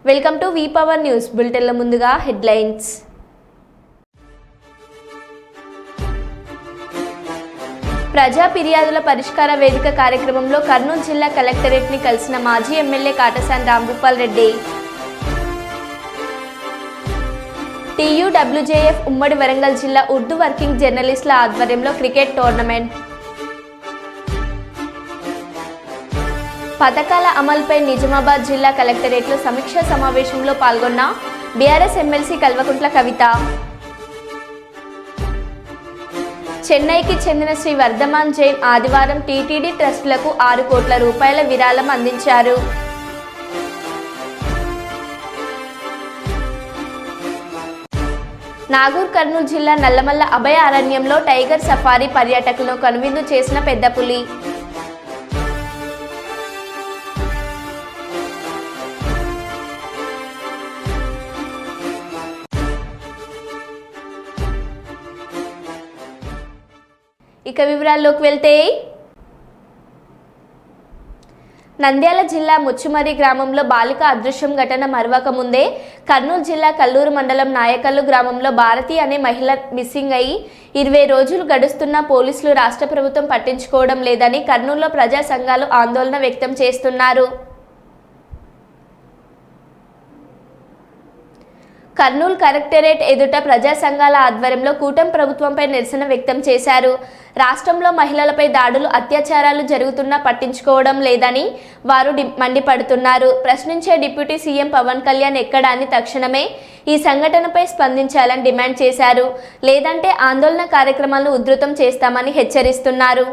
Welcome to V power news బులెటిన్ల ముందుగా headlines. ప్రజా ఫిర్యాదుల పరిష్కార వేదిక కార్యక్రమంలో కర్నూలు జిల్లా కలెక్టరేట్ ని కలిసిన మాజీ ఎమ్మెల్యే కాటసాని రాంభూపాల్ రెడ్డి. TUWJF ఉమ్మడి వరంగల్ జిల్లా ఉర్దూ వర్కింగ్ జర్నలిస్టుల ఆధ్వర్యంలో క్రికెట్ టోర్నమెంట్. పథకాల అమలుపై నిజామాబాద్ జిల్లా కలెక్టరేట్లో సమీక్షా సమావేశంలో పాల్గొన్న బీఆర్ఎస్ ఎమ్మెల్సీ కల్వకుంట్ల కవిత. చెన్నైకి చెందిన శ్రీ వర్ధమాన్ జైన్ ఆదివారం టీటీడీ ట్రస్టులకు 6 కోట్ల రూపాయల విరాళం అందించారు. నాగూర్ కర్నూలు జిల్లా నల్లమల్ల అభయ అరణ్యంలో టైగర్ సఫారీ పర్యాటకులను కనువిందు చేసిన పెద్ద పులి. ఇక వివరాల్లోకి వెళ్తే, నంద్యాల జిల్లా ముచ్చుమరి గ్రామంలో బాలిక అదృశ్యం ఘటన మరవక ముందే కర్నూలు జిల్లా కల్లూరు మండలం నాయకల్లు గ్రామంలో భారతి అనే మహిళ మిస్సింగ్ అయి 20 రోజులు గడుస్తున్నా పోలీసులు రాష్ట్ర ప్రభుత్వం పట్టించుకోవడం లేదని కర్నూలులో ప్రజా సంఘాలు ఆందోళన వ్యక్తం చేస్తున్నారు. కర్నూలు కలెక్టరేట్ ఎదుట ప్రజా సంఘాల ఆధ్వర్యంలో కూటమి ప్రభుత్వంపై నిరసన వ్యక్తం చేశారు. రాష్ట్రంలో మహిళలపై దాడులు, అత్యాచారాలు జరుగుతున్నా పట్టించుకోవడం లేదని వారు మండిపడుతున్నారు. ప్రశ్నించే డిప్యూటీ సీఎం పవన్ కళ్యాణ్ ఎక్కడా అని తక్షణమే ఈ సంఘటనపై స్పందించాలని డిమాండ్ చేశారు. లేదంటే ఆందోళన కార్యక్రమాలను ఉధృతం చేస్తామని హెచ్చరిస్తున్నారు.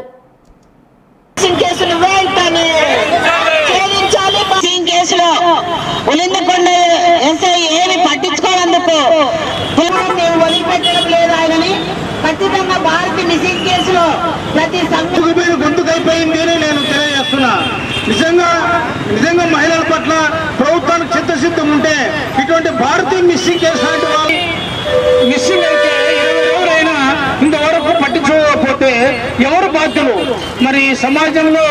కేసులో ఉలిందకొండ ఎస్ఐ ఏమి పట్టించుకోనందుకు వదిలిపెట్టడం లేదు ఆయనని. ఖచ్చితంగా భారతి మిస్సింగ్ కేసులో ప్రతి సంఘం గొంతుకైపోయింది అని నేను తెలియజేస్తున్నా. నిజంగా మహిళల పట్ల ప్రభుత్వానికి చిత్తశుద్ధం ఉంటే ఇటువంటి భారతీయ మిస్సింగ్ కేసు లాంటి వాళ్ళు మిస్సింగ్ అయితే ఎవరైనా ఇంతవరకు పట్టించుకోకపోతే ఎవరు బాధ్యులు? మరి సమాజంలో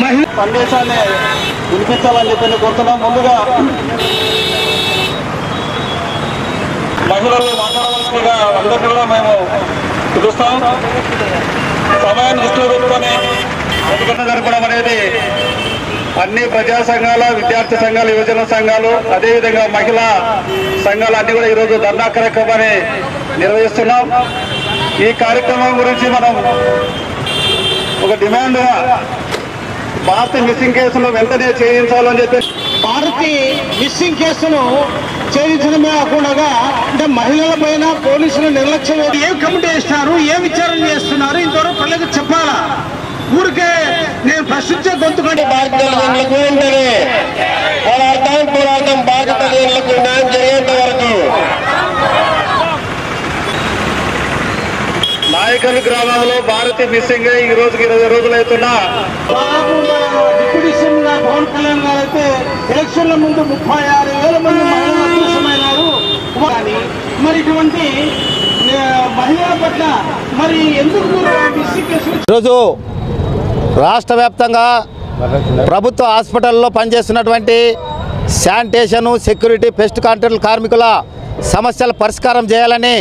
మహిళ సందేశాన్ని వినిపించాలని చెప్పి కోరుతున్నాం. ముందుగా మహిళలు మాట్లాడవలసిందిగా అందరూ కూడా మేము పిలుస్తాం. సమయాన్ని దృష్టిలో పెట్టుకొని ఎందుకంటే జరపడం అనేది అన్ని ప్రజా సంఘాలు, విద్యార్థి సంఘాలు, యువజన సంఘాలు, అదేవిధంగా మహిళా సంఘాలు అన్ని కూడా ఈరోజు ధర్నా కార్యక్రమాన్ని నిర్వహిస్తున్నాం. ఈ కార్యక్రమం గురించి మనం ఒక డిమాండ్గా భారతి మిస్సింగ్ కేసును వెంటనే చేయించాలని చెప్పి భారతి మిస్సింగ్ కేసును చేయించడమే కాకుండా అంటే మహిళల పైన పోలీసులు నిర్లక్ష్యం ఏం కమిటీ చేస్తున్నారు, ఏం విచారణ చేస్తున్నారు ఇంతవరకు ప్రజలకు చెప్పాలా? ఊరికే నేను ప్రశ్నించే గొంతుకంటే పోరాటం బాధ్యత న్యాయం జరిగేంత వరకు నాయకల్ గ్రామంలో భారతి మిస్సింగ్ ఈ రోజుకి 20 రోజులు అవుతున్నా డిప్యూటీ సీఎం పవన్ కళ్యాణ్ గారు అయితే ఎలక్షన్ల ముందు 36,000 మంది మహిళలు అదృశ్యమైనారు. మరి ఇటువంటి మహిళల పట్ల మరి ఎందుకు మిస్సింగ్ కేసు? ఈరోజు రాష్ట్ర వ్యాప్తంగా ప్రభుత్వ హాస్పిటల్లో పనిచేస్తున్నటువంటి శానిటేషను, సెక్యూరిటీ, పెస్ట్ కాంట్రాక్ట్ కార్మికుల సమస్యల పరిష్కారం చేయాలని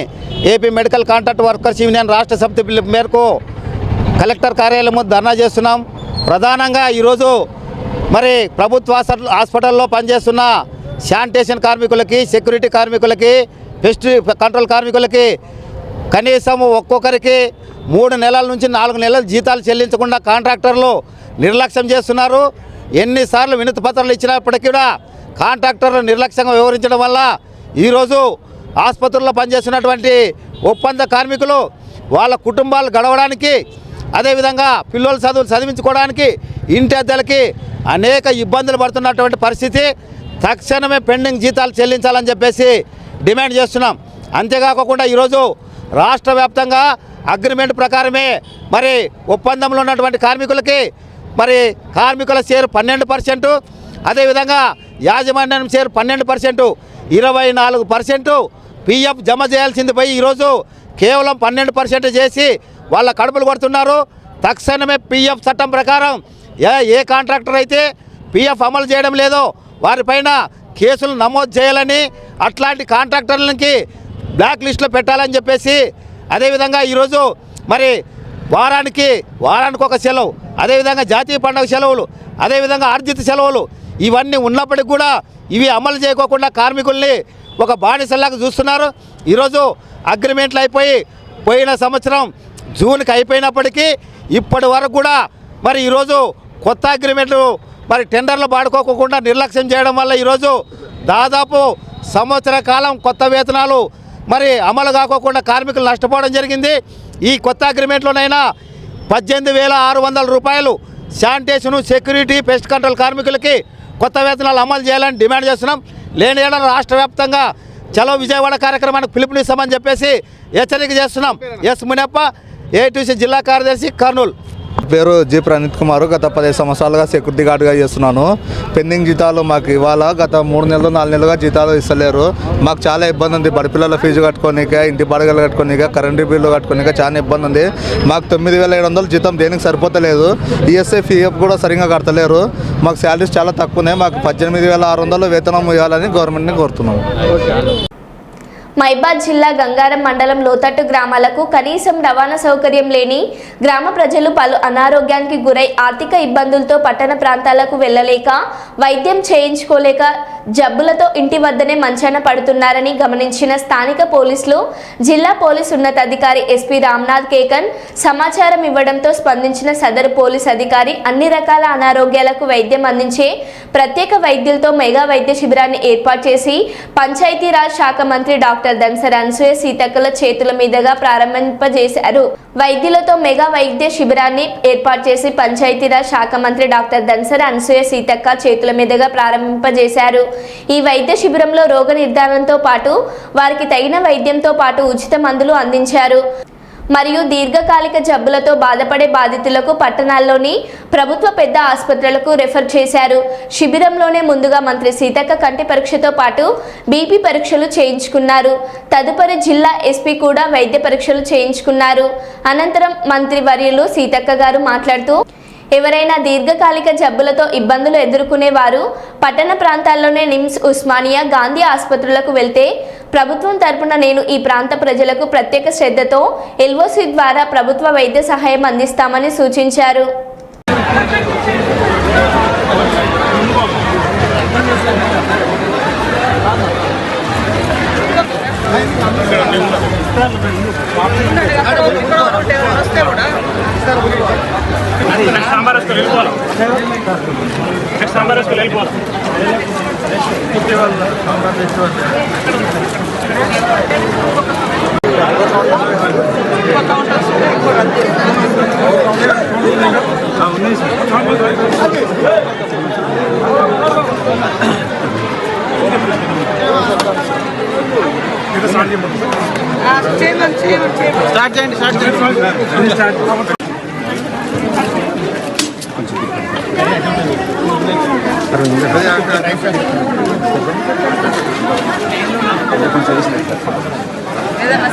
AP medical contract workers union రాష్ట్ర సమితి పిలుపు మేరకు కలెక్టర్ కార్యాలయం ధర్నా చేస్తున్నాం. ప్రధానంగా ఈరోజు మరి ప్రభుత్వ హాస్పిటల్లో పనిచేస్తున్న శానిటేషన్ కార్మికులకి, సెక్యూరిటీ కార్మికులకి, పెస్ట్ కంట్రోల్ కార్మికులకి కనీసం ఒక్కొక్కరికి 3 నెలల నుంచి 4 నెలల జీతాలు చెల్లించకుండా కాంట్రాక్టర్లు నిర్లక్ష్యం చేస్తున్నారు. ఎన్నిసార్లు వినతి పత్రాలు ఇచ్చినప్పటికీ కూడా కాంట్రాక్టర్లు నిర్లక్ష్యంగా వ్యవహరించడం వల్ల ఈరోజు ఆసుపత్రుల్లో పనిచేస్తున్నటువంటి ఒప్పంద కార్మికులు వాళ్ళ కుటుంబాలు గడవడానికి, అదేవిధంగా పిల్లల చదివించుకోవడానికి, ఇంటి అద్దెలకి అనేక ఇబ్బందులు పడుతున్నటువంటి పరిస్థితి. తక్షణమే పెండింగ్ జీతాలు చెల్లించాలని చెప్పేసి డిమాండ్ చేస్తున్నాం. అంతేకాకుండా ఈరోజు రాష్ట్ర వ్యాప్తంగా అగ్రిమెంట్ ప్రకారమే మరి ఒప్పందంలో ఉన్నటువంటి కార్మికులకి మరి కార్మికుల షేర్ 12%, అదేవిధంగా యాజమాన్యం షేర్ 12%, 24% పిఎఫ్ జమ చేయాల్సింది పోయి ఈరోజు కేవలం 12% చేసి వాళ్ళ కడుపులు కొడుతున్నారు. తక్షణమే పిఎఫ్ చట్టం ప్రకారం ఏ కాంట్రాక్టర్ అయితే పిఎఫ్ అమలు చేయడం లేదో వారిపైన కేసులు నమోదు చేయాలని, అట్లాంటి కాంట్రాక్టర్లకి బ్లాక్ లిస్టులో పెట్టాలని చెప్పేసి, అదేవిధంగా ఈరోజు మరి వారానికి ఒక సెలవు, అదేవిధంగా జాతీయ పండుగ సెలవులు, అదేవిధంగా ఆర్జిత సెలవులు ఇవన్నీ ఉన్నప్పటికీ కూడా ఇవి అమలు చేయకోకుండా కార్మికుల్ని ఒక బానిసల్లాగా చూస్తున్నారు. ఈరోజు అగ్రిమెంట్లు అయిపోయి పోయిన సంవత్సరం జూన్కి అయిపోయినప్పటికీ ఇప్పటి వరకు కూడా మరి ఈరోజు కొత్త అగ్రిమెంట్లు మరి టెండర్లు పాడుకోకుండా నిర్లక్ష్యం చేయడం వల్ల ఈరోజు దాదాపు సంవత్సర కాలం కొత్త వేతనాలు మరి అమలు కాకోకుండా కార్మికులు నష్టపోవడం జరిగింది. ఈ కొత్త అగ్రిమెంట్లోనైనా 18,600 రూపాయలు శానిటేషను, సెక్యూరిటీ, పెస్ట్ కంట్రోల్ కార్మికులకి కొత్త వేతనాలు అమలు చేయాలని డిమాండ్ చేస్తున్నాం. లేని ఏడాది రాష్ట్ర వ్యాప్తంగా చలో విజయవాడ కార్యక్రమానికి పిలుపునిస్తామని చెప్పేసి హెచ్చరిక చేస్తున్నాం. ఎస్ మునప్ప, ఏఐటీసీ జిల్లా కార్యదర్శి, కర్నూలు. పేరు జి ప్రణీత్ కుమార్. గత 15 సంవత్సరాలుగా సెక్యూరిటీ గార్డ్గా చేస్తున్నాను. పెండింగ్ జీతాలు మాకు ఇవాళ గత 3 నెలలు 4 నెలలుగా జీతాలు ఇస్తలేరు. మాకు చాలా ఇబ్బంది ఉంది. బడిపిల్లల ఫీజు కట్టుకోనిక, ఇంటి బాడుగలు కట్టుకోనిక, కరెంటు బిల్లు కట్టుకోనిక చాలా ఇబ్బంది ఉంది. మాకు 9,700 జీతం దేనికి సరిపోతలేదు. ఈఎస్ఐ పిఎఫ్ కూడా సరిగ్గా కడతలేరు. మాకు శాలరీస్ చాలా తక్కువ ఉన్నాయి. మాకు 18,600 వేతనం ఇవ్వాలని గవర్నమెంట్ని కోరుతున్నాము. మైబాద్ జిల్లా గంగారం మండలం లోతట్టు గ్రామాలకు కనీసం రవాణా సౌకర్యం లేని గ్రామ ప్రజలు పలు అనారోగ్యానికి గురై ఆర్థిక ఇబ్బందులతో పట్టణ ప్రాంతాలకు వెళ్లలేక, వైద్యం చేయించుకోలేక జబ్బులతో ఇంటి వద్దనే మంచాన పడుతున్నారని గమనించిన స్థానిక పోలీసులు, జిల్లా పోలీసు ఉన్నతాధికారి ఎస్పీ రామ్నాథ్ కేకన్ సమాచారం ఇవ్వడంతో స్పందించిన సదరు పోలీస్ అధికారి అన్ని రకాల అనారోగ్యాలకు వైద్యం అందించే ప్రత్యేక వైద్యులతో మెగా వైద్య శిబిరాన్ని ఏర్పాటు చేసి పంచాయతీరాజ్ శాఖ మంత్రి డాక్టర్ ధన్సర్ అనసూయ సీతక్కల చేతుల మీదుగా ప్రారంభింపజేశారు. వైద్యులతో మెగా వైద్య శిబిరాన్ని ఏర్పాటు చేసి పంచాయతీరాజ్ శాఖ మంత్రి డాక్టర్ ధన్సర్ అనసూయ సీతక్క చేతుల మీదుగా ప్రారంభింపజేశారు. ఈ వైద్య శిబిరంలో రోగ నిర్ధారణతో పాటు వారికి తగిన వైద్యంతో పాటు ఉచిత మందులు అందించారు. మరియు దీర్ఘకాలిక జబ్బులతో బాధపడే బాధితులకు పట్టణాల్లోని ప్రభుత్వ పెద్ద ఆసుపత్రులకు రెఫర్ చేశారు. శిబిరంలోనే ముందుగా మంత్రి సీతక్క కంటి పరీక్షతో పాటు బీపీ పరీక్షలు చేయించుకున్నారు. తదుపరి జిల్లా ఎస్పీ కూడా వైద్య పరీక్షలు చేయించుకున్నారు. అనంతరం మంత్రి వర్యులు సీతక్క గారు మాట్లాడుతూ, ఎవరైనా దీర్ఘకాలిక జబ్బులతో ఇబ్బందులు ఎదుర్కొనే వారు పట్టణ ప్రాంతాల్లోనే నిమ్స్, ఉస్మానియా, గాంధీ ఆసుపత్రులకు వెళ్తే ప్రభుత్వం తరపున నేను ఈ ప్రాంత ప్రజలకు ప్రత్యేక శ్రద్ధతో ఎల్ఓసి ద్వారా ప్రభుత్వ వైద్య సహాయం అందిస్తామని సూచించారు.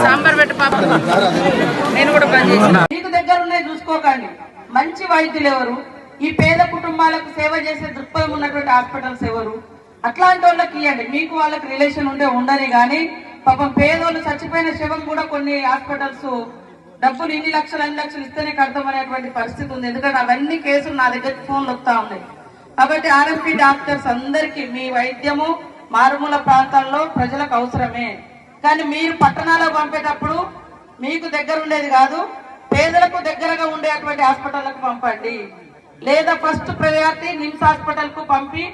సాంబార్ పెట్టి పాప నేను కూడా పని చేసిన. మీకు దగ్గర ఉన్నాయి చూసుకోకండి. మంచి వైద్యులు ఎవరు, ఈ పేద కుటుంబాలకు సేవ చేసే దృక్పథం ఉన్నటువంటి హాస్పిటల్స్ ఎవరు, అట్లాంటి వాళ్ళకి ఇవ్వండి. మీకు వాళ్ళకి రిలేషన్ ఉంటే ఉండని, కానీ పాపం పేదోళ్ళు చచ్చిపోయిన శవం కూడా కొన్ని హాస్పిటల్స్ డబ్బులు ఇన్ని లక్షలు ఇస్తేనే కడతామనేటువంటి పరిస్థితి ఉంది. ఎందుకంటే అవన్నీ కేసులు నా దగ్గర ఫోన్లు వస్తా ఉన్నాయి. కాబట్టి ఆర్ఎంపీ డాక్టర్స్ అందరికీ మీ వైద్యము మారుమూల ప్రాంతాల్లో ప్రజలకు అవసరమే. కానీ మీరు పట్టణాలకు పంపేటప్పుడు మీకు దగ్గర ఉండేది కాదు, పేదలకు దగ్గరగా ఉండేటువంటి హాస్పిటళ్లకు పంపండి. లేదా ఫస్ట్ ప్రయారిటీ నిమ్స్ హాస్పిటల్ కు పంపి,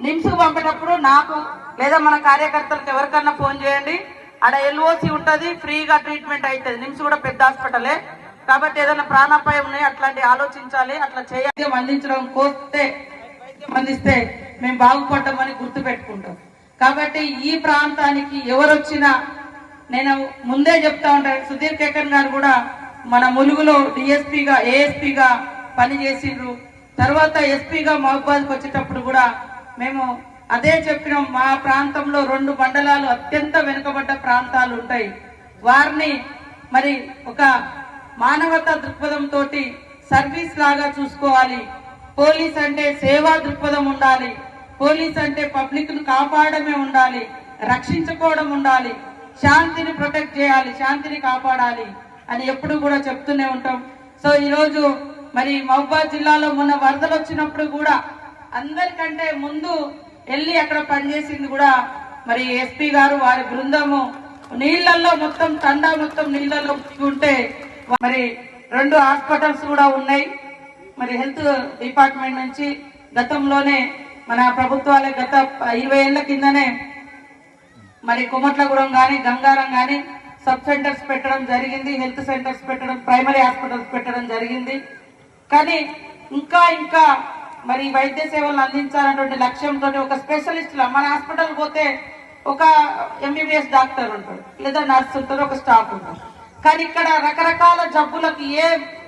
నిమ్స్ కు పంపేటప్పుడు నాకు లేదా మన కార్యకర్తలకు ఎవరికన్నా ఫోన్ చేయండి. ఆడ ఎల్ఓసి ఉంటది, ఫ్రీగా ట్రీట్మెంట్ అవుతుంది. నిమ్స్ కూడా పెద్ద హాస్పిటలే కాబట్టి ఏదైనా ప్రాణాపాయం ఉన్నాయి అట్లాంటి ఆలోచించాలి. అట్లా చేయాలి. అందించడం కోస్తే అందిస్తే మేము బాగుపడ్డామని గుర్తు పెట్టుకుంటాం. కాబట్టి ఈ ప్రాంతానికి ఎవరు వచ్చినా నేను ముందే చెప్తా ఉంటాను. సుధీర్ కేకన్ గారు కూడా మన ములుగులో డిఎస్పీగా ఏఎస్పీగా పనిచేసిండ్రు. తర్వాత ఎస్పీగా మహబూబాద్కి వచ్చేటప్పుడు కూడా మేము అదే చెప్పినాం. మా ప్రాంతంలో 2 మండలాలు అత్యంత వెనుకబడ్డ ప్రాంతాలు ఉంటాయి. వారిని మరి ఒక మానవతా దృక్పథంతో సర్వీస్ లాగా చూసుకోవాలి. పోలీస్ అంటే సేవా దృక్పథం ఉండాలి. పోలీస్ అంటే పబ్లిక్ ను కాపాడమే ఉండాలి, రక్షించుకోవడం ఉండాలి, శాంతిని ప్రొటెక్ట్ చేయాలి, శాంతిని కాపాడాలి అని ఎప్పుడు కూడా చెప్తూనే ఉంటాం. సో ఈరోజు మరి మహబూబాబాద్ జిల్లాలో మొన్న వరదలు వచ్చినప్పుడు కూడా అందరికంటే ముందు వెళ్ళి అక్కడ పనిచేసింది కూడా మరి ఎస్పీ గారు, వారి బృందము నీళ్లలో మొత్తం తండా మొత్తం నీళ్లలో ఉంటే మరి 2 హాస్పిటల్స్ కూడా ఉన్నాయి. మరి హెల్త్ డిపార్ట్మెంట్ నుంచి గతంలోనే మన ప్రభుత్వాల గత 20 ఏళ్ల కిందనే మరి కుమట్లగూడెం కానీ గంగారం కానీ సబ్ సెంటర్స్ పెట్టడం జరిగింది, హెల్త్ సెంటర్స్ పెట్టడం, ప్రైమరీ హాస్పిటల్స్ పెట్టడం జరిగింది. కానీ ఇంకా మరి వైద్య సేవలు అందించాలన్నటువంటి లక్ష్యంతో ఒక స్పెషలిస్ట్ మన హాస్పిటల్ పోతే ఒక ఎంబీబీఎస్ డాక్టర్ ఉంటాడు, లేదా నర్స్ ఉంటారు, ఒక స్టాఫ్ ఉంటారు. కానీ ఇక్కడ రకరకాల జబ్బులకు ఏ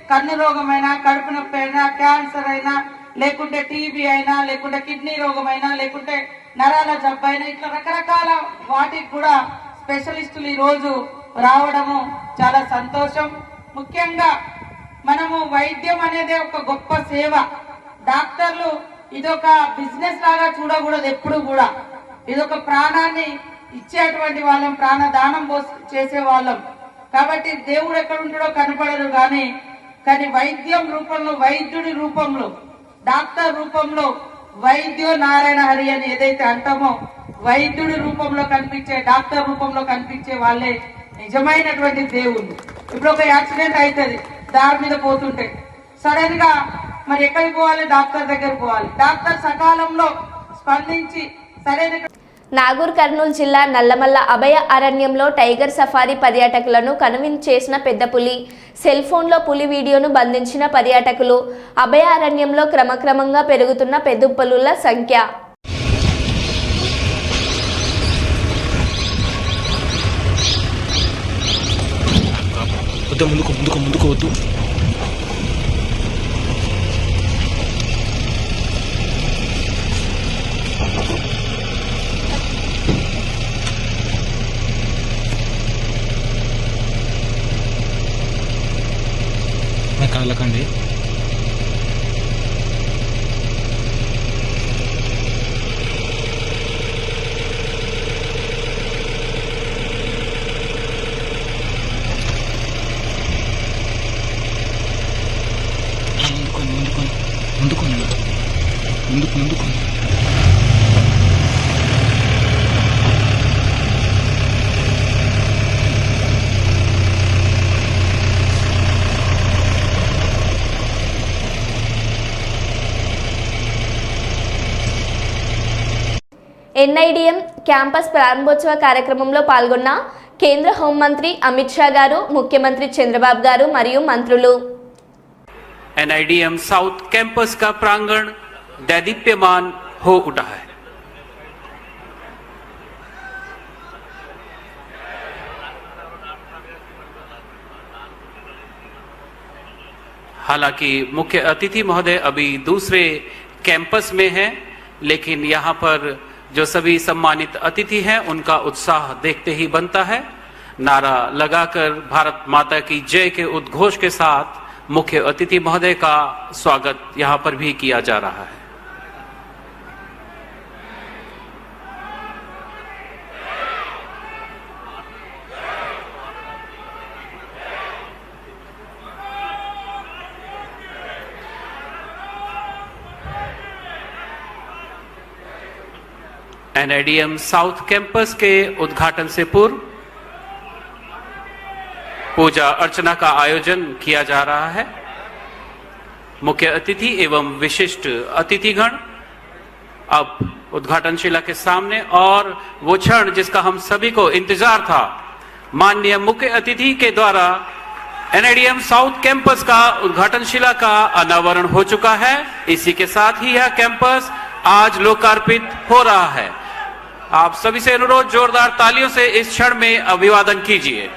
కన్ను రోగమైనా, కడుపు నొప్పి అయినా, క్యాన్సర్ అయినా, లేకుంటే టీబీ అయినా, లేకుంటే కిడ్నీ రోగమైనా, లేకుంటే నరాల జబ్బు అయినా, ఇట్లా రకరకాల వాటికి కూడా స్పెషలిస్టులు ఈ రోజు రావడము చాలా సంతోషం. ముఖ్యంగా మనము వైద్యం అనేది ఒక గొప్ప సేవ. డాక్టర్లు ఇదొక బిజినెస్ లాగా చూడకూడదు, ఎప్పుడు కూడా ఇదొక ప్రాణాన్ని ఇచ్చేటువంటి వాళ్ళం, ప్రాణదానం చేసే వాళ్ళం. కాబట్టి దేవుడు ఎక్కడ ఉంటాడో కనపడరు కానీ వైద్యం రూపంలో, వైద్యుడి రూపంలో, డాక్టర్ రూపంలో, వైద్యో నారాయణ హరి అని ఏదైతే అంటామో వైద్యుడి రూపంలో కనిపించే, డాక్టర్ రూపంలో కనిపించే వాళ్ళే నిజమైనటువంటి దేవుళ్ళు. ఇప్పుడు ఒక యాక్సిడెంట్ అవుతుంది, దారి మీద పోతుంటే సడన్ గా మరి ఎక్కడికి పోవాలి? డాక్టర్ దగ్గర పోవాలి. డాక్టర్ సకాలంలో స్పందించి సరైన నాగూర్ కర్నూలు జిల్లా నల్లమల్ల అభయ అరణ్యంలో టైగర్ సఫారీ పర్యాటకులను కనువించేసిన పెద్ద పులి. సెల్ ఫోన్లో పులి వీడియోను బంధించిన పర్యాటకులు. అభయ అరణ్యంలో క్రమక్రమంగా పెరుగుతున్న పెద్ద పులుల సంఖ్య. ముందుకు వద్దు. కదలకండి. ముందుకు ఎన్ఐడిఎం క్యాంపస్ ప్రారంభోత్సవ కార్యక్రమంలో పాల్గొన్న కేంద్ర హోంమంత్రి అమిత్ షా గారు, ముఖ్యమంత్రి చంద్రబాబు గారు మరియు మంత్రులు. एनआईडीएम साउथ कैंपस का प्रांगण दैदीप्यमान हो उठा है। हालांकि मुख्य अतिथि महोदय अभी दूसरे कैंपस में हैं, लेकिन यहां पर जो सभी सम्मानित अतिथि हैं उनका उत्साह देखते ही बनता है। नारा लगाकर भारत माता की जय के उद्घोष के साथ मुख्य अतिथि महोदय का स्वागत यहां पर भी किया जा रहा है। एनआईडीएम साउथ कैंपस के उद्घाटन से पूर्व पूजा अर्चना का आयोजन किया जा रहा है। मुख्य अतिथि एवं विशिष्ट अतिथिगण अब उद्घाटन शिला के सामने, और वो क्षण जिसका हम सभी को इंतजार था, माननीय मुख्य अतिथि के द्वारा एनआईडीएम साउथ कैंपस का उद्घाटन शिला का अनावरण हो चुका है। इसी के साथ ही यह कैंपस आज लोकार्पित हो रहा है। आप सभी से अनुरोध, जोरदार तालियों से इस क्षण में अभिवादन कीजिए।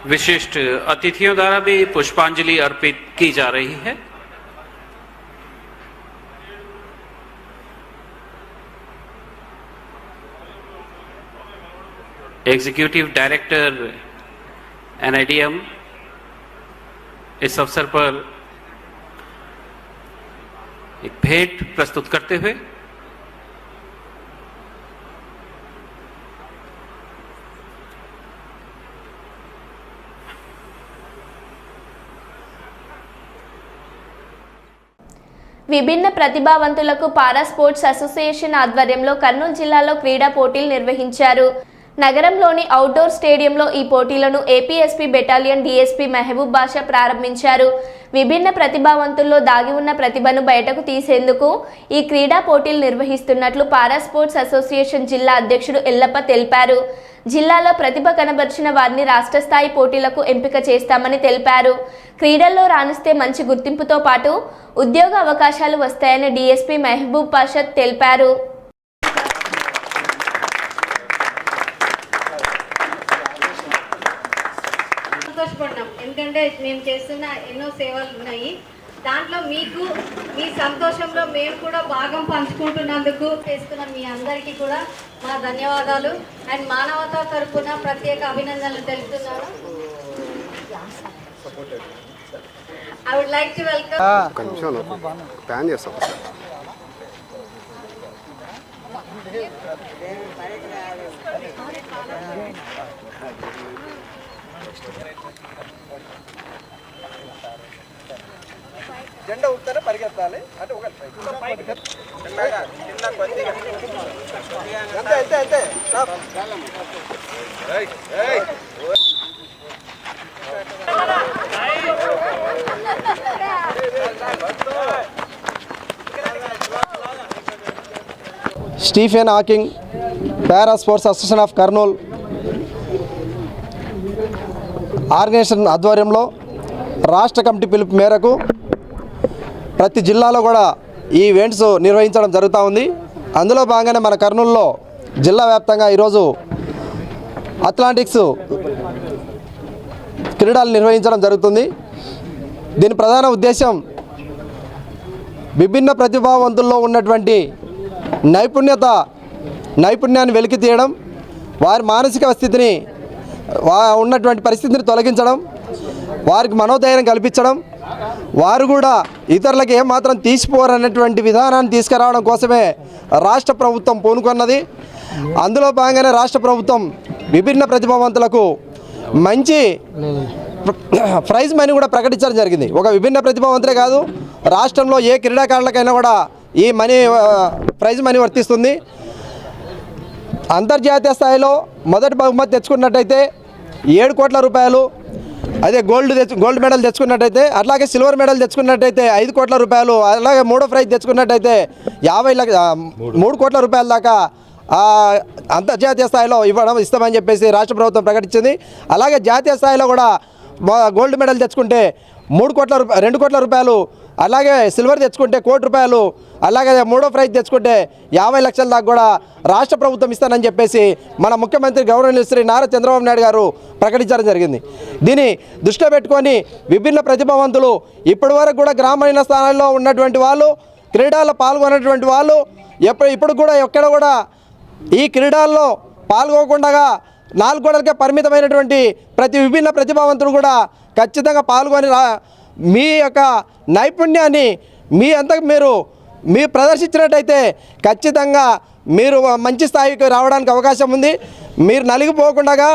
विशिष्ट अतिथियों द्वारा भी पुष्पांजलि अर्पित की जा रही है। एग्जीक्यूटिव डायरेक्टर NIDM इस अवसर पर एक भेंट प्रस्तुत करते हुए విభిన్న ప్రతిభావంతులకు పారా స్పోర్ట్స్ అసోసియేషన్ ఆధ్వర్యంలో కర్నూలు జిల్లాలో క్రీడా పోటీలు నిర్వహించారు. నగరంలోని అవుట్డోర్ స్టేడియంలో ఈ పోటీలను ఏపీఎస్పీ బెటాలియన్ డీఎస్పీ మెహబూబ్ బాషా ప్రారంభించారు. విభిన్న ప్రతిభావంతుల్లో దాగి ఉన్న ప్రతిభను బయటకు తీసేందుకు ఈ క్రీడా పోటీలు నిర్వహిస్తున్నట్లు పారా స్పోర్ట్స్ అసోసియేషన్ జిల్లా అధ్యక్షుడు ఎల్లప్ప తెలిపారు. జిల్లాలో ప్రతిభ కనబర్చిన వారిని రాష్ట్ర స్థాయి పోటీలకు ఎంపిక చేస్తామని తెలిపారు. క్రీడల్లో రాణిస్తే మంచి గుర్తింపుతో పాటు ఉద్యోగ అవకాశాలు వస్తాయని డీఎస్పీ మెహబూబ్ బాషా తెలిపారు. సంతోషపడ్డాం, ఎందుకంటే మేము చేస్తున్న ఎన్నో సేవలు ఉన్నాయి. దాంట్లో మీకు మీ సంతోషంలో మేము కూడా భాగం పంచుకుంటున్నందుకు చేస్తున్న మీ అందరికీ కూడా మా ధన్యవాదాలు అండ్ మానవతా తరపున ప్రత్యేక అభినందనలు తెలుపుతున్నాను. I would like to welcome జెండా ఊపుతారా పరిగెత్తాలి అంటే అంతే అంతే Stephen Hawking para sports association of Kurnool organisation ఆధ్వర్యంలో రాష్ట్ర కమిటీ పిలుపు మేరకు ప్రతి జిల్లాలో కూడా ఈ ఈవెంట్స్ నిర్వహించడం జరుగుతూ ఉంది. అందులో భాగంగానే మన కర్నూలులో జిల్లా వ్యాప్తంగా ఈరోజు అథ్లెటిక్స్ క్రీడలు నిర్వహించడం జరుగుతుంది. దీని ప్రధాన ఉద్దేశం విభిన్న ప్రతిభావంతుల్లో ఉన్నటువంటి నైపుణ్యాన్ని వెలికి తీయడం, వారి మానసిక స్థితిని ఉన్నటువంటి పరిస్థితిని తొలగించడం, వారికి మనోధైర్యం కల్పించడం, వారు కూడా ఇతరులకు ఏమాత్రం తీసిపోరన్నటువంటి విధానాన్ని తీసుకురావడం కోసమే రాష్ట్ర ప్రభుత్వం పూనుకున్నది. అందులో భాగంగానే రాష్ట్ర ప్రభుత్వం విభిన్న ప్రతిభావంతులకు మంచి ప్రైజ్ మనీ కూడా ప్రకటించడం జరిగింది. ఒక విభిన్న ప్రతిభావంతులే కాదు, రాష్ట్రంలో ఏ క్రీడాకారులకైనా కూడా ఈ ప్రైజ్ మనీ వర్తిస్తుంది. అంతర్జాతీయ స్థాయిలో మొదటి బహుమతి తెచ్చుకున్నట్టయితే 7 కోట్ల రూపాయలు, అదే గోల్డ్ మెడల్ తెచ్చుకున్నట్టయితే, అట్లాగే సిల్వర్ మెడల్ తెచ్చుకున్నట్టయితే 5 కోట్ల రూపాయలు, అలాగే మూడో ప్రైజ్ తెచ్చుకున్నట్టయితే 3 కోట్ల రూపాయల దాకా అంతర్జాతీయ స్థాయిలో ఇస్తామని చెప్పేసి రాష్ట్ర ప్రభుత్వం ప్రకటించింది. అలాగే జాతీయ స్థాయిలో కూడా గోల్డ్ మెడల్ తెచ్చుకుంటే 2 కోట్ల రూపాయలు, అలాగే సిల్వర్ తెచ్చుకుంటే 1 కోటి రూపాయలు, అలాగే మూడో ప్రైజ్ తెచ్చుకుంటే 50 లక్షల దాకా కూడా రాష్ట్ర ప్రభుత్వం ఇస్తానని చెప్పేసి మన ముఖ్యమంత్రి గౌరవనీయులు శ్రీ నారా చంద్రబాబు నాయుడు గారు ప్రకటించడం జరిగింది. దీన్ని దృష్టిలో పెట్టుకొని విభిన్న ప్రతిభావంతులు ఇప్పటివరకు కూడా గ్రామీణ స్థానాల్లో ఉన్నటువంటి వాళ్ళు, క్రీడల్లో పాల్గొన్నటువంటి వాళ్ళు ఇప్పుడు కూడా ఎక్కడ కూడా ఈ క్రీడల్లో పాల్గొకుండా 4 గోడలకే పరిమితమైనటువంటి ప్రతి విభిన్న ప్రతిభావంతులు కూడా ఖచ్చితంగా పాల్గొని మీ యొక్క నైపుణ్యాన్ని మీరు ప్రదర్శించినట్టయితే ఖచ్చితంగా మీరు మంచి స్థాయికి రావడానికి అవకాశం ఉంది. మీరు నలిగిపోకుండా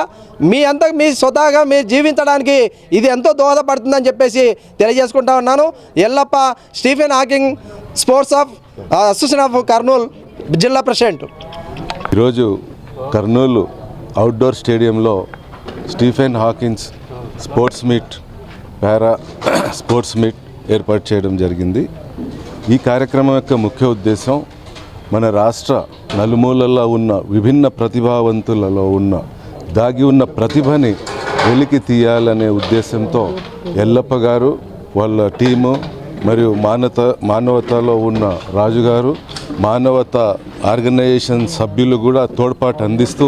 మీ స్వతహాగా మీరు జీవించడానికి ఇది ఎంతో దోహదపడుతుందని చెప్పేసి తెలియజేసుకుంటా ఉన్నాను. Yellappa, Stephen Hawking sports association of Kurnool జిల్లా ప్రెసిడెంట్. ఈరోజు కర్నూలు అవుట్డోర్ స్టేడియంలో Stephen Hawkins para sports meet ఏర్పాటు చేయడం జరిగింది. ఈ కార్యక్రమం యొక్క ముఖ్య ఉద్దేశం మన రాష్ట్ర నలుమూలల్లో ఉన్న విభిన్న ప్రతిభావంతులలో దాగి ఉన్న ప్రతిభని వెలికి తీయాలనే ఉద్దేశంతో ఎల్లప్ప గారు, వాళ్ళ టీము మరియు మానవతలో ఉన్న రాజుగారు, మానవత ఆర్గనైజేషన్ సభ్యులు కూడా తోడ్పాటు అందిస్తూ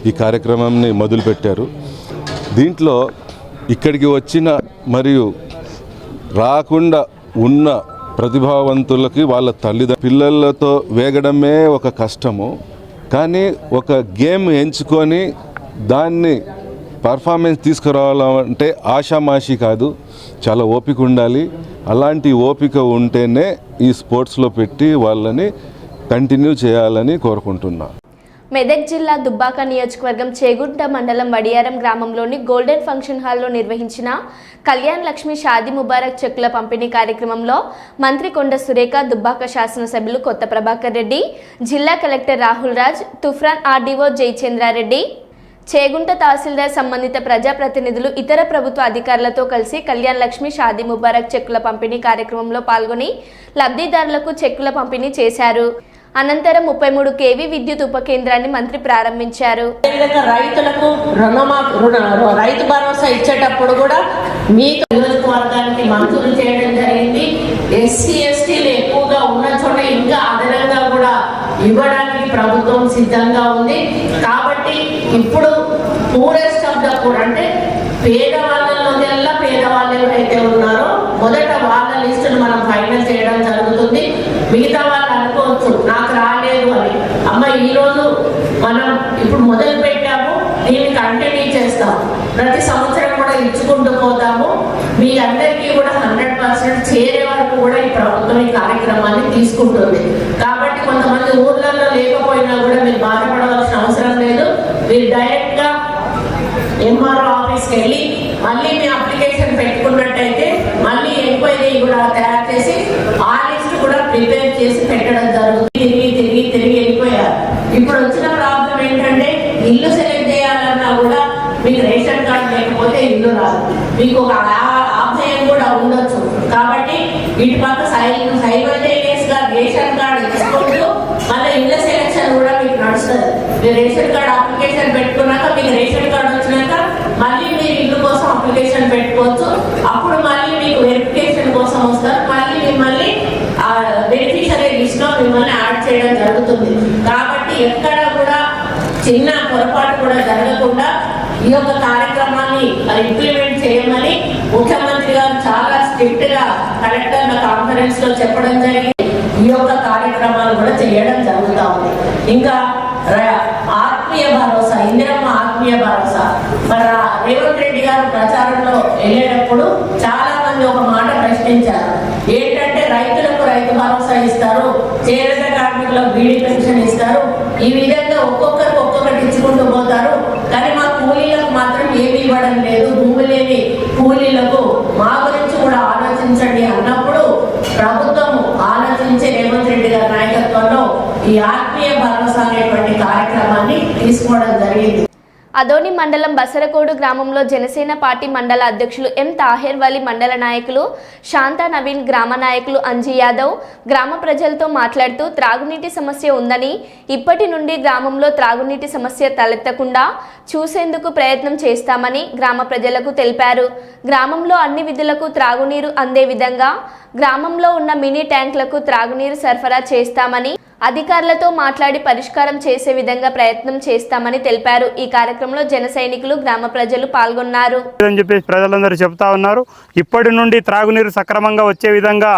ఈ కార్యక్రమాన్ని మొదలుపెట్టారు. దీంట్లో ఇక్కడికి వచ్చిన మరియు రాకుండా ఉన్న ప్రతిభావంతులకి వాళ్ళ పిల్లలతో వేగడమే ఒక కష్టము. కానీ ఒక గేమ్ ఎంచుకొని దాన్ని పర్ఫార్మెన్స్ తీసుకురావాలంటే ఆషామాషి కాదు, చాలా ఓపిక ఉండాలి. అలాంటి ఓపిక ఉంటేనే ఈ స్పోర్ట్స్లో పెట్టి వాళ్ళని కంటిన్యూ చేయాలని కోరుకుంటున్నా. మెదక్ జిల్లా దుబ్బాక నియోజకవర్గం చేగుంట మండలం వడియారం గ్రామంలోని గోల్డెన్ ఫంక్షన్ హాల్లో నిర్వహించిన కళ్యాణ్ లక్ష్మి షాదీ ముబారక్ చెక్కుల పంపిణీ కార్యక్రమంలో మంత్రి కొండ సురేఖ, దుబ్బాక శాసనసభ్యులు కొత్త ప్రభాకర్ రెడ్డి, జిల్లా కలెక్టర్ రాహుల్ రాజ్, తుఫ్రాన్ ఆర్డీఓ జయచంద్రారెడ్డి, చేగుంట తహసీల్దార్, సంబంధిత ప్రజాప్రతినిధులు, ఇతర ప్రభుత్వ అధికారులతో కలిసి కళ్యాణ్ లక్ష్మి షాదీ ముబారక్ చెక్కుల పంపిణీ కార్యక్రమంలో పాల్గొని లబ్ధిదారులకు చెక్కుల పంపిణీ చేశారు. అనంతరం 33 kV విద్యుత్ ఉప కేంద్రాన్ని మంత్రి ప్రారంభించారు. రైతులకు రైతు భరోసా ఇచ్చేటప్పుడు కూడా మీకు నియోజకవర్గానికి మంజూరు చేయడం జరిగింది. ఎస్సీ ఎస్టీలు ఎక్కువగా ఉన్న చోట ఇంకా అదనంగా కూడా ఇవ్వడానికి ప్రభుత్వం సిద్ధంగా ఉంది. కాబట్టి ఇప్పుడు పూరెస్ట్ ఆఫ్ ద పూర్ అంటే పేదవాళ్ళలోకెల్లా పేదవాళ్ళు ఎవరైతే ఉన్నారో మొదట వాళ్ళ లిస్టును మనం ఫైనల్ చేయడం జరుగుతుంది. మిగతా వాళ్ళు అనుకోవచ్చు నాకు రాలేదు అని. అమ్మ ఈరోజు మనం ఇప్పుడు మొదలు పెట్టాము, దీన్ని కంటిన్యూ చేస్తాము, ప్రతి సంవత్సరం కూడా ఇచ్చుకుంటూ పోతాము. మీ అందరికీ కూడా 100% చేరే వరకు కూడా ఈ ప్రభుత్వం ఈ కార్యక్రమాన్ని తీసుకుంటుంది. కాబట్టి కొంతమంది ఊర్లలో లేకపోయినా కూడా మీరు బాధపడవలసిన అవసరం లేదు. మీరు డైరెక్ట్ గా ఎంఆర్ఓ ఆఫీస్కి వెళ్ళి మళ్ళీ మీ అప్లికేషన్ పెట్టుకున్నట్టయితే మళ్ళీ ఎంక్వైరీ కూడా తయారు చేసి ఆ లిస్ట్ కూడా ప్రిపేర్ చేసి పెట్టడం జరుగుతుంది. తిరిగి వెళ్ళిపోయారు. ఇప్పుడు వచ్చిన ప్రాబ్లం ఏంటంటే ఇల్లు సెలెక్ట్ చేయాలన్నా కూడా మీకు రేషన్ కార్డు లేకపోతే ఇల్లు రాదు. మీకు ఒక ఆభయం కూడా ఉండొచ్చు. కాబట్టి ఇటు పక్క సైమల్టేనియస్ గా రేషన్ కార్డు ఇచ్చుకుంటూ మళ్ళీ ఇళ్ళ సెలెక్షన్ కూడా మీకు నడుస్తుంది. మీరు రేషన్ కార్డు అప్లికేషన్ పెట్టుకున్నాక మీకు రేషన్ కార్డు వచ్చినాక మళ్ళీ మీరు ఇల్లు కోసం అప్లికేషన్ పెట్టుకోవచ్చు. అప్పుడు మళ్ళీ మీకు వెరిఫికేషన్ కోసం వస్తారు. మళ్ళీ మిమ్మల్ని బెనిఫిషియరీ లిస్ట్ లో మిమ్మల్ని యాడ్ చేయడం జరుగుతుంది. కాబట్టి ఎక్కడ కూడా చిన్న పొరపాటు కూడా జరగకుండా ఈ యొక్క కార్యక్రమాన్ని ఇంప్లిమెంట్ చేయమని ముఖ్యమంత్రి గారు చాలా స్ట్రిక్ట్ గా కలెక్టర్ల కాన్ఫరెన్స్ లో చెప్పడం జరిగింది. ఈ యొక్క కార్యక్రమాలు కూడా చేయడం జరుగుతూ ఉంది. ఇంకా ఆత్మీయ భరోసా, ఇందిరమ్మ ఆత్మీయ భరోసా, మన రేవంత్ రెడ్డి గారు ప్రచారంలో వెళ్ళేటప్పుడు చాలా మంది ఒక మాట ప్రశ్నించారు. ఏంటంటే రైతులకు రైతు భరోసా ఇస్తారు, చేనేత కార్మికులకు బీడీ పెన్షన్ ఇస్తారు, ఈ విధంగా ఒక్కొక్కరికి ఒక్కొక్కటి ఇచ్చుకుంటూ పోతారు, కానీ మా కూలీలకు మాత్రం ఏమి ఇవ్వడం లేదు, భూమి లేని కూలీలకు మా గురించి కూడా ఆలోచించండి అన్నప్పుడు ప్రభుత్వం ఆలోచించే రేవంత్ రెడ్డి గారి నాయకత్వంలో ఈ ఆత్మీయ భరోసా అనేటువంటి కార్యక్రమాన్ని తీసుకోవడం జరిగింది. అదోని మండలం బసరకోడు గ్రామంలో జనసేన పార్టీ మండల అధ్యక్షులు ఎం తాహెర్ వలి, మండల నాయకులు శాంతా నవీన్, గ్రామ నాయకులు అంజీ యాదవ్ గ్రామ ప్రజలతో మాట్లాడుతూ త్రాగునీటి సమస్య ఉందని, ఇప్పటి నుండి గ్రామంలో త్రాగునీటి సమస్య తలెత్తకుండా చూసేందుకు ప్రయత్నం చేస్తామని గ్రామ ప్రజలకు తెలిపారు. గ్రామంలో అన్ని విధులకు త్రాగునీరు అందే విధంగా గ్రామంలో ఉన్న మినీ ట్యాంకులకు త్రాగునీరు సరఫరా చేస్తామని, అధికారులతో మాట్లాడి పరిష్కారం చేసే విధంగా ప్రయత్నం చేస్తామని తెలిపారు. ఈ కార్యక్రమంలో జన సైనికులు, గ్రామ ప్రజలు పాల్గొన్నారు. ప్రజలందరూ చెప్తా ఉన్నారు. ఇప్పటి నుండి త్రాగునీరు సక్రమంగా వచ్చే విధంగా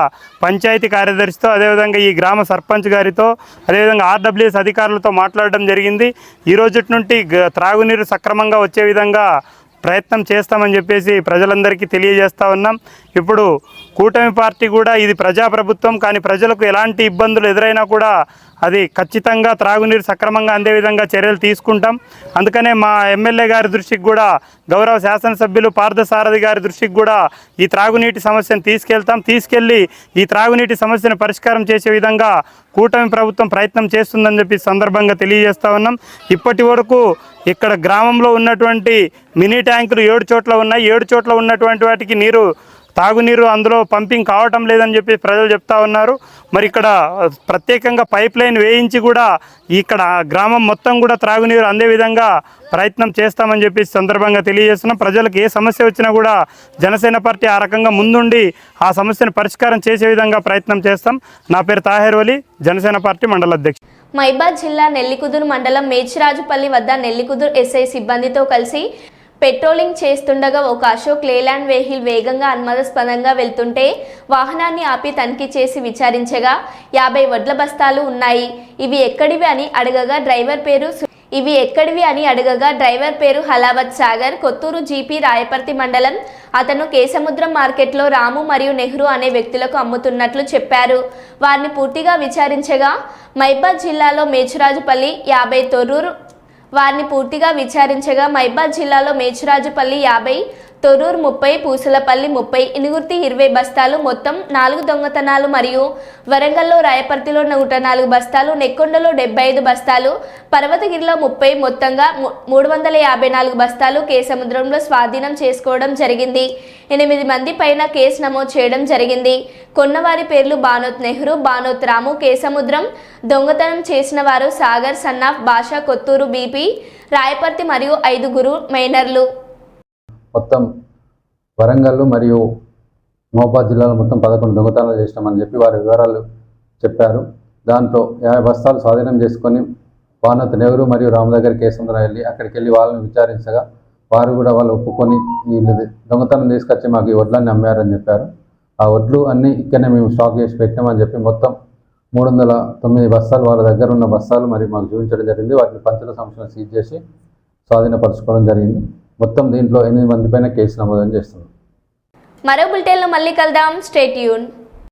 పంచాయతీ కార్యదర్శితో, అదేవిధంగా ఈ గ్రామ సర్పంచ్ గారితో, అదేవిధంగా ఆర్డబ్ల్యూఎస్ అధికారులతో మాట్లాడడం జరిగింది. ఈ రోజు నుండి త్రాగునీరు సక్రమంగా వచ్చే విధంగా ప్రయత్నం చేస్తామని చెప్పేసి ప్రజలందరికీ తెలియజేస్తూ ఉన్నాం. ఇప్పుడు కూటమి పార్టీ కూడా ఇది ప్రజాప్రభుత్వం, కానీ ప్రజలకు ఎలాంటి ఇబ్బందులు ఎదురైనా కూడా అది ఖచ్చితంగా త్రాగునీరు సక్రమంగా అందే విధంగా చర్యలు తీసుకుంటాం. అందుకనే మా ఎమ్మెల్యే గారి దృష్టికి కూడా, గౌరవ శాసనసభ్యులు పార్థసారథి గారి దృష్టికి కూడా ఈ త్రాగునీటి సమస్యను తీసుకెళ్ళి ఈ త్రాగునీటి సమస్యను పరిష్కారం చేసే విధంగా కూటమి ప్రభుత్వం ప్రయత్నం చేస్తుందని చెప్పి సందర్భంగా తెలియజేస్తూ ఉన్నాం. ఇప్పటి వరకు ఇక్కడ గ్రామంలో ఉన్నటువంటి మినీ ట్యాంకులు 7 చోట్ల ఉన్నాయి. 7 చోట్ల ఉన్నటువంటి వాటికి తాగునీరు అందులో పంపింగ్ కావటం లేదని చెప్పి ప్రజలు చెప్తా ఉన్నారు. మరి ఇక్కడ ప్రత్యేకంగా పైప్ లైన్ వేయించి కూడా ఇక్కడ గ్రామం మొత్తం కూడా త్రాగునీరు అందే విధంగా ప్రయత్నం చేస్తామని చెప్పి సందర్భంగా తెలియజేస్తున్నాం. ప్రజలకు ఏ సమస్య వచ్చినా కూడా జనసేన పార్టీ ఆ రకంగా ముందుండి ఆ సమస్యను పరిష్కారం చేసే విధంగా ప్రయత్నం చేస్తాం. నా పేరు తాహెర్ వలి, జనసేన పార్టీ మండల అధ్యక్షుడు. మైబాద్ జిల్లా నెల్లికుదురు మండలం మేచిరాజుపల్లి వద్ద నెల్లికుదురు ఎస్ఐ సిబ్బందితో కలిసి పెట్రోలింగ్ చేస్తుండగా ఒక అశోక్ లేలాండ్ వెహికల్ వేగంగా అనుమానాస్పదంగా వెళ్తుంటే వాహనాన్ని ఆపి తనిఖీ చేసి విచారించగా 50 వడ్ల బస్తాలు ఉన్నాయి. ఇవి ఎక్కడివి అని అడగగా డ్రైవర్ పేరు ఇవి ఎక్కడివి అని అడగగా డ్రైవర్ పేరు హలావత్ సాగర్, కొత్తూరు జీపీ, రాయపర్తి మండలం. అతను కేసముద్రం మార్కెట్లో రాము మరియు నెహ్రూ అనే వ్యక్తులకు అమ్ముతున్నట్లు చెప్పారు. వారిని పూర్తిగా విచారించగా మైబాద్ జిల్లాలో మేచురాజుపల్లి 50 తొర్రూరు మేచురాజుపల్లి 50, తొర్రూరు 30, పూసలపల్లి 30, ఇనుగుర్తి 20 బస్తాలు, మొత్తం 4 దొంగతనాలు మరియు వరంగల్లో రాయపర్తిలో 104 బస్తాలు, నెక్కొండలో 75 బస్తాలు, పర్వతగిరిలో 30, మొత్తంగా 354 బస్తాలు కేసముద్రంలో స్వాధీనం చేసుకోవడం జరిగింది. 8 మంది పైన కేసు నమోదు చేయడం జరిగింది. కొన్నవారి పేర్లు బానోత్ నెహ్రూ, బానోత్ రాము. కేసముద్రం దొంగతనం చేసిన వారు సాగర్, సన్నాఫ్, భాష, కొత్తూరు బీపీ, రాయపర్తి మరియు 5 మైనర్లు. మొత్తం వరంగల్ మరియు మహబూబాద్ జిల్లాలో మొత్తం 11 దొంగతనాలు చేసినామని చెప్పి వారి వివరాలు చెప్పారు. దాంట్లో 50 బస్తాలు స్వాధీనం చేసుకొని బానోత్ నెహ్రూ మరియు రాము దగ్గర కేసుందర వెళ్ళి అక్కడికి వెళ్ళి వాళ్ళని విచారించగా వారు కూడా వాళ్ళు ఒప్పుకొని వీళ్ళు దొంగతనం తీసుకొచ్చి మాకు ఈ వడ్లన్నీ అమ్మారని చెప్పారు. ఆ వడ్లు అన్నీ ఇక్కడనే మేము స్టాక్ చేసి పెట్టామని చెప్పి మొత్తం 309 బస్తాలు వాళ్ళ దగ్గర ఉన్న బస్తాలు మరి మాకు చూపించడం జరిగింది. వాటిని పంచుల సంస్థను సీజ్ చేసి స్వాధీనపరచుకోవడం జరిగింది. మొత్తం దీంట్లో 8 మంది పైన కేసు నమోదు చేస్తున్నారు. మరో బులెటిన్లో మళ్ళీ కలుద్దాం. Stay tune.